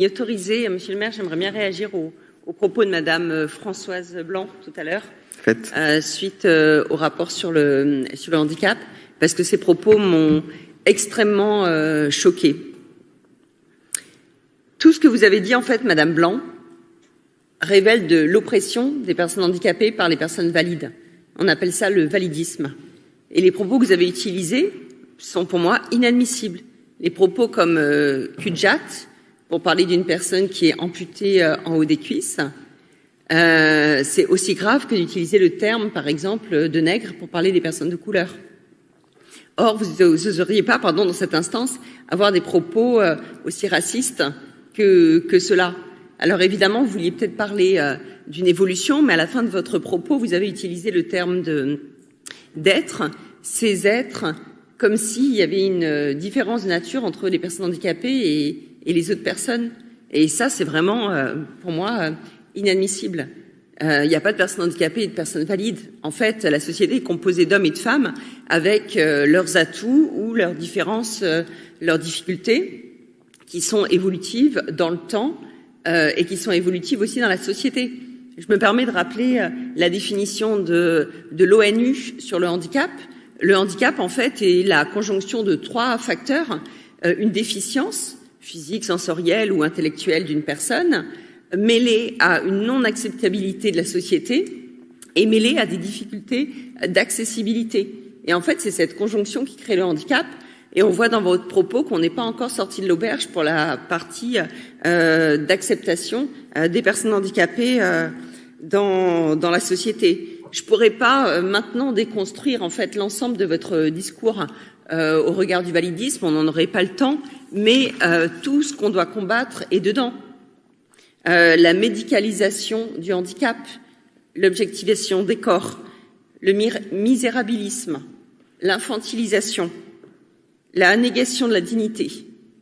Autorisé, Monsieur le maire, j'aimerais bien réagir aux propos de Madame Françoise Blanc tout à l'heure, suite au rapport sur le handicap, parce que ces propos m'ont extrêmement choquée. Tout ce que vous avez dit, en fait, Madame Blanc, révèle de l'oppression des personnes handicapées par les personnes valides. On appelle ça le validisme. Et les propos que vous avez utilisés sont pour moi inadmissibles. Les propos comme cul-de-jatte, pour parler d'une personne qui est amputée en haut des cuisses, c'est aussi grave que d'utiliser le terme, par exemple, de nègre pour parler des personnes de couleur. Or, vous n'oseriez pas, dans cette instance, avoir des propos aussi racistes que cela. Alors évidemment, vous vouliez peut-être parler d'une évolution, mais à la fin de votre propos, vous avez utilisé le terme d'être, ces êtres, comme s'il y avait une différence de nature entre les personnes handicapées et les autres personnes. Et ça, c'est vraiment, pour moi, inadmissible. Il n'y a pas de personnes handicapées et de personnes valides. En fait, la société est composée d'hommes et de femmes avec leurs atouts ou leurs différences, leurs difficultés, qui sont évolutives dans le temps et qui sont évolutives aussi dans la société. Je me permets de rappeler la définition de l'ONU sur le handicap. Le handicap, en fait, est la conjonction de 3 facteurs. Une déficience physique, sensorielle ou intellectuelle d'une personne, mêlée à une non-acceptabilité de la société et mêlée à des difficultés d'accessibilité. Et en fait, c'est cette conjonction qui crée le handicap. Et on voit dans votre propos qu'on n'est pas encore sorti de l'auberge pour la partie d'acceptation des personnes handicapées dans la société. Je pourrais pas maintenant déconstruire en fait l'ensemble de votre discours au regard du validisme, on n'en aurait pas le temps, mais tout ce qu'on doit combattre est dedans. La médicalisation du handicap, l'objectivation des corps, le misérabilisme, l'infantilisation, la négation de la dignité,